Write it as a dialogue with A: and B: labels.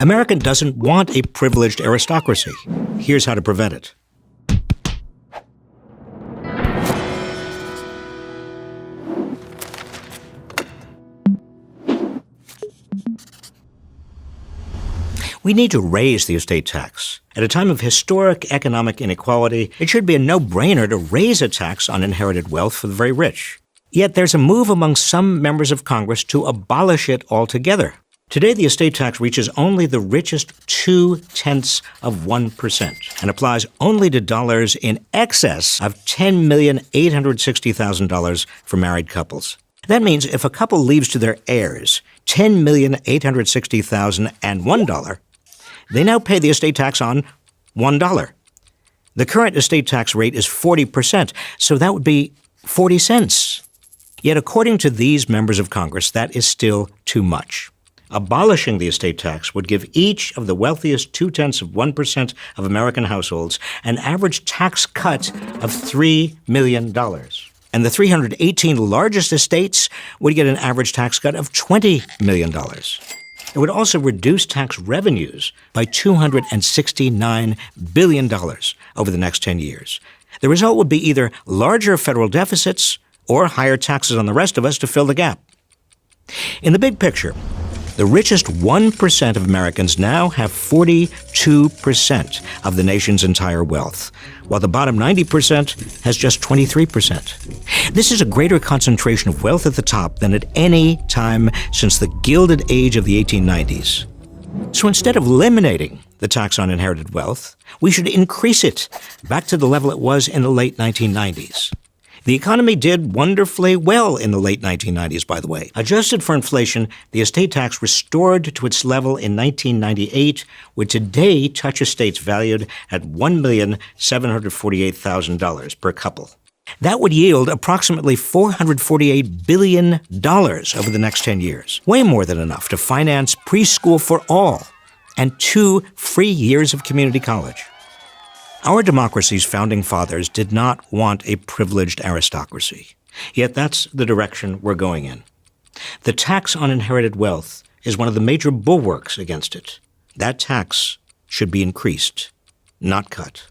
A: America doesn't want a privileged aristocracy. Here's how to prevent it. We need to raise the estate tax. At a time of historic economic inequality, it should be a no-brainer to raise a tax on inherited wealth for the very rich. Yet there's a move among some members of Congress to abolish it altogether. Today, the estate tax reaches only the richest 0.2% and applies only to dollars in excess of $10,860,000 for married couples. That means if a couple leaves to their heirs $10,860,001, they now pay the estate tax on $1. The current estate tax rate is 40%, so that would be 40 cents. Yet according to these members of Congress, that is still too much. Abolishing the estate tax would give each of the wealthiest 0.2% of American households an average tax cut of $3 million. And the 318 largest estates would get an average tax cut of $20 million. It would also reduce tax revenues by $269 billion over the next 10 years. The result would be either larger federal deficits or higher taxes on the rest of us to fill the gap. In the big picture, the richest 1% of Americans now have 42% of the nation's entire wealth, while the bottom 90% has just 23%. This is a greater concentration of wealth at the top than at any time since the Gilded Age of the 1890s. So instead of eliminating the tax on inherited wealth, we should increase it back to the level it was in the late 1990s. The economy did wonderfully well in the late 1990s, by the way. Adjusted for inflation, the estate tax restored to its level in 1998 would today touch estates valued at $1,748,000 per couple. That would yield approximately $448 billion over the next 10 years, way more than enough to finance preschool for all and 2 free years of community college. Our democracy's founding fathers did not want a privileged aristocracy. Yet that's the direction we're going in. The tax on inherited wealth is one of the major bulwarks against it. That tax should be increased, not cut.